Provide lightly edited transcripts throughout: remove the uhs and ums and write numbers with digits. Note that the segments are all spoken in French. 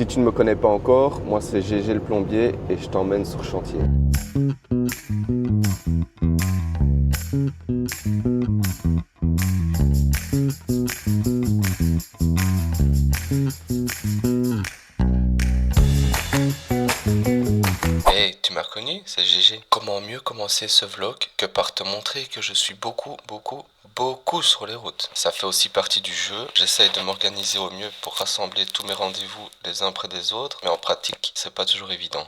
Si tu ne me connais pas encore, moi c'est GG le plombier et je t'emmène sur chantier. Hey, tu m'as reconnu? C'est GG. Comment mieux commencer ce vlog que par te montrer que je suis beaucoup sur les routes. Ça fait aussi partie du jeu. J'essaye de m'organiser au mieux pour rassembler tous mes rendez-vous les uns près des autres, mais en pratique, c'est pas toujours évident.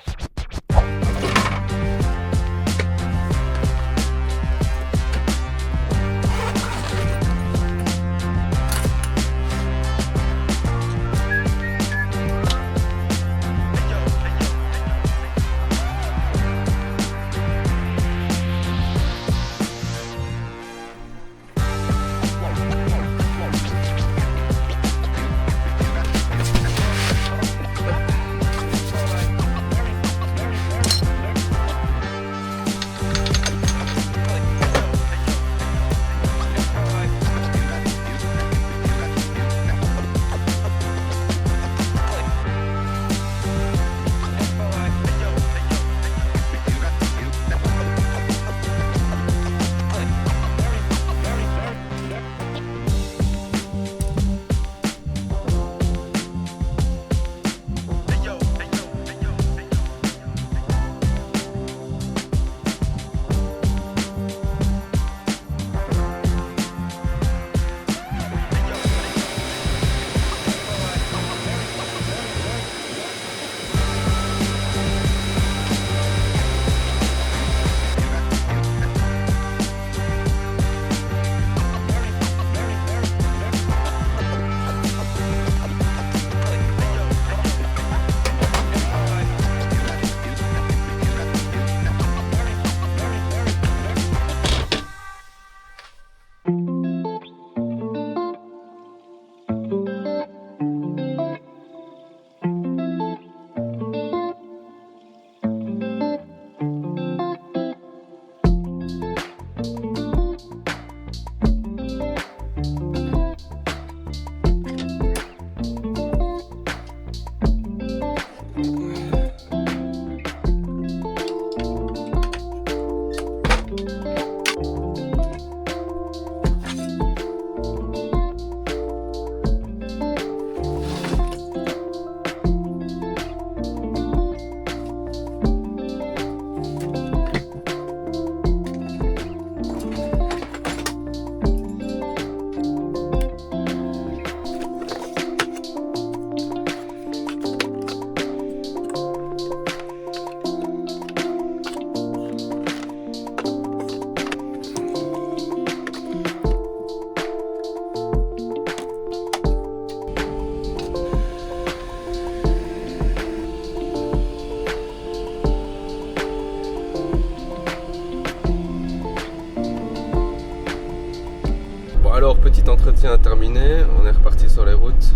Alors, petit entretien terminé, on est reparti sur les routes,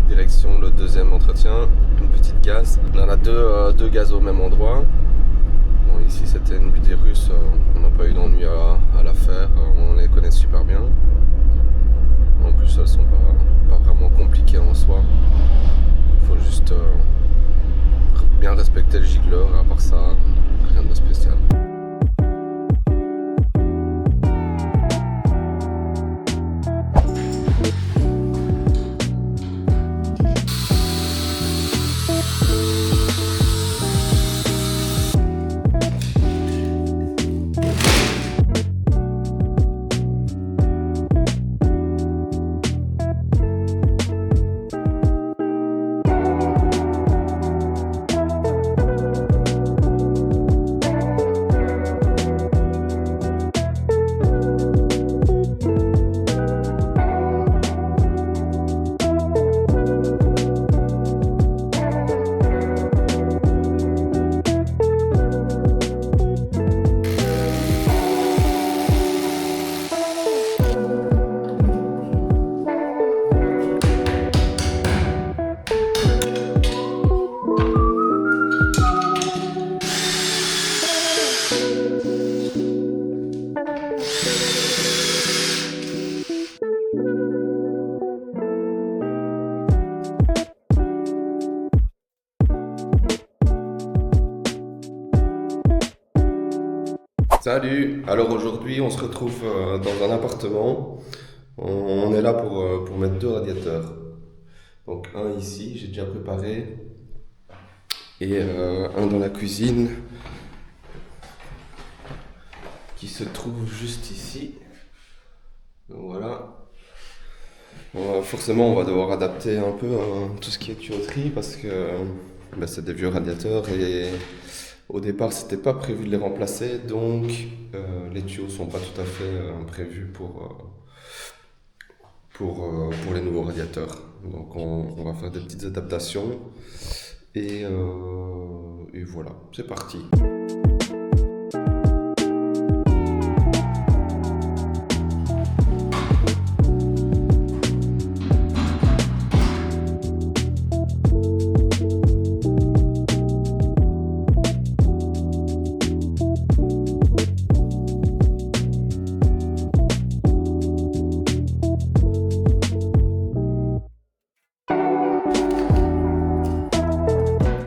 direction le deuxième entretien, une petite gaz. On en a deux gaz au même endroit. Bon, ici c'était une budée russe, on n'a pas eu d'ennui à la faire, on les connaît super bien. En plus, elles sont pas vraiment compliquées en soi. Il faut juste bien respecter le gicleur, à part ça, rien de spécial. Salut! Alors aujourd'hui, on se retrouve dans un appartement. On est là pour mettre deux radiateurs. Donc un ici, j'ai déjà préparé, et un dans la cuisine qui se trouve juste ici. Donc voilà. Forcément, on va devoir adapter un peu tout ce qui est tuyauterie parce que c'est des vieux radiateurs et au départ, c'était pas prévu de les remplacer, donc les tuyaux sont pas tout à fait prévus pour les nouveaux radiateurs. Donc on va faire des petites adaptations et voilà, c'est parti.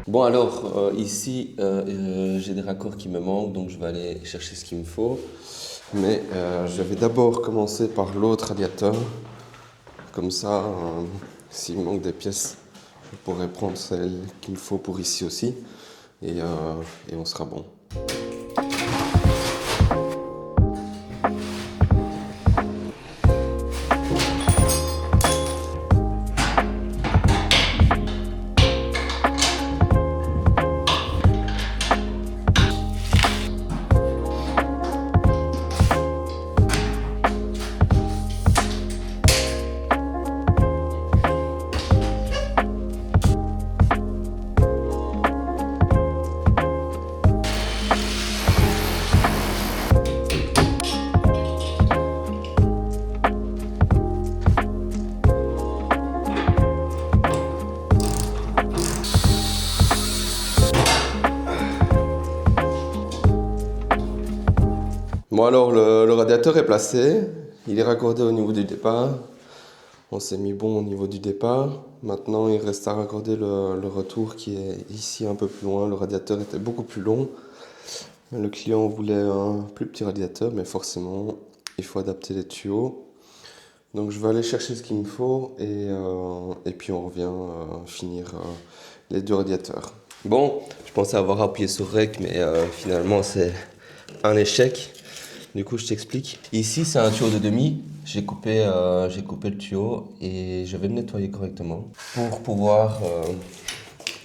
Bon alors ici j'ai des raccords qui me manquent, donc je vais aller chercher ce qu'il me faut. Mais je vais d'abord commencer par l'autre radiateur. Comme ça, s'il me manque des pièces, je pourrai prendre celle qu'il me faut pour ici aussi. Et on sera bon. Bon alors le radiateur est placé, il est raccordé au niveau du départ. On s'est mis bon au niveau du départ. Maintenant il reste à raccorder le retour qui est ici un peu plus loin. Le radiateur était beaucoup plus long. Le client voulait un plus petit radiateur, mais forcément il faut adapter les tuyaux. Donc je vais aller chercher ce qu'il me faut et puis on revient finir les deux radiateurs. Bon, je pensais avoir appuyé sur REC, mais finalement c'est un échec. Du coup, je t'explique. Ici, c'est un tuyau de demi. J'ai coupé le tuyau et je vais le nettoyer correctement pour pouvoir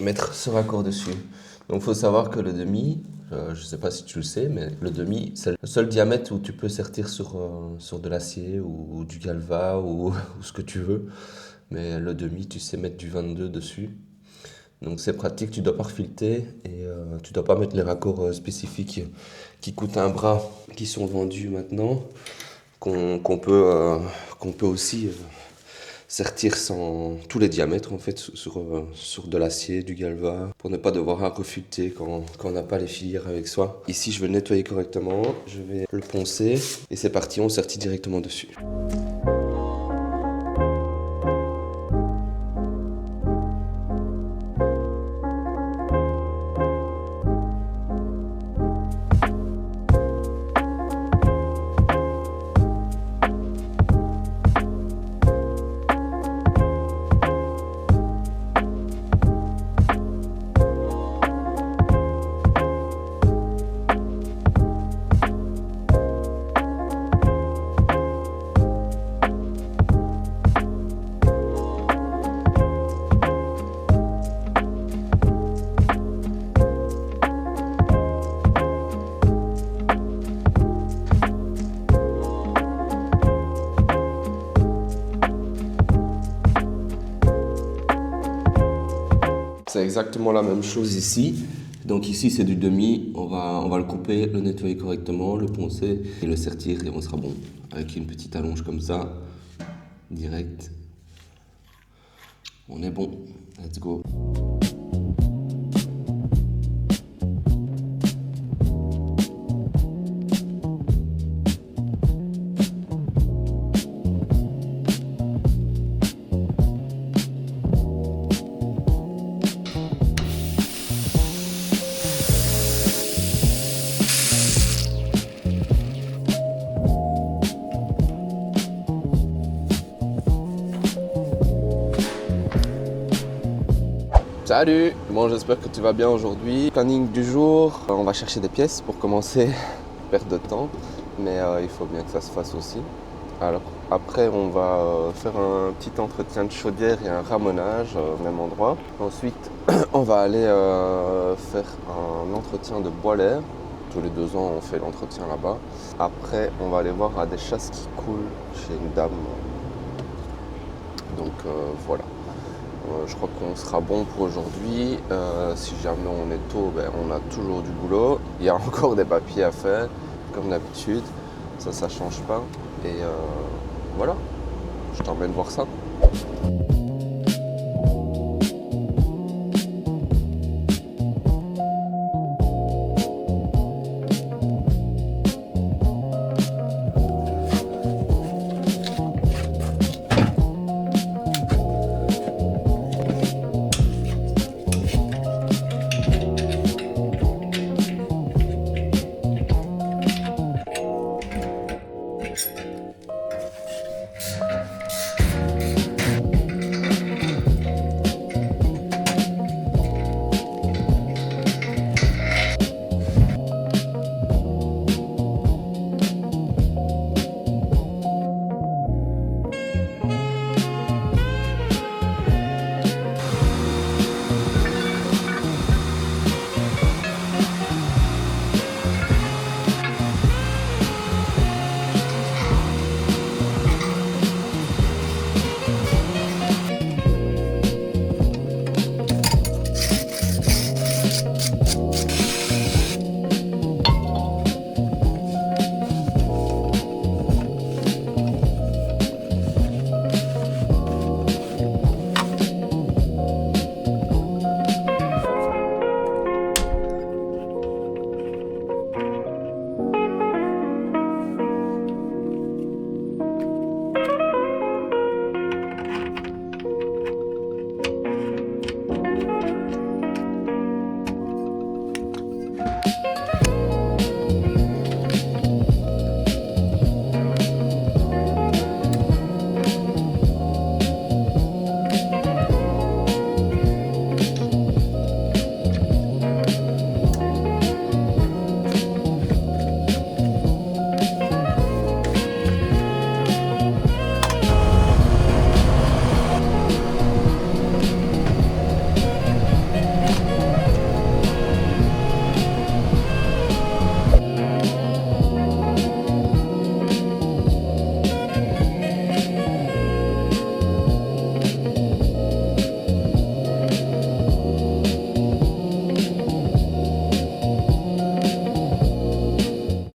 mettre ce raccord dessus. Donc, il faut savoir que le demi, je ne sais pas si tu le sais, mais le demi, c'est le seul diamètre où tu peux sertir sur de l'acier ou du galva ou ce que tu veux. Mais le demi, tu sais mettre du 22 dessus. Donc c'est pratique, tu dois pas refilter et tu dois pas mettre les raccords spécifiques qui coûtent un bras, qui sont vendus maintenant, qu'on peut aussi sertir sans tous les diamètres en fait sur de l'acier, du galva, pour ne pas devoir refilter quand on n'a pas les filières avec soi. Ici je vais le nettoyer correctement, je vais le poncer et c'est parti, on sertit directement dessus. C'est exactement la même chose ici. Donc ici c'est du demi, on va le couper, le nettoyer correctement, le poncer et le sertir et on sera bon. Avec une petite allonge comme ça, direct. On est bon, let's go. Salut! Bon, j'espère que tu vas bien aujourd'hui. Planning du jour, on va chercher des pièces pour commencer. Perte de temps, mais il faut bien que ça se fasse aussi. Alors après on va faire un petit entretien de chaudière et un ramonage au même endroit. Ensuite on va aller faire un entretien de boiler. Tous les 2 ans on fait l'entretien là-bas. Après on va aller voir à des chasses qui coulent chez une dame. Donc voilà. Je crois qu'on sera bon pour aujourd'hui. Si jamais on est tôt, ben, on a toujours du boulot. Il y a encore des papiers à faire, comme d'habitude. Ça change pas. Et voilà, je t'emmène voir ça.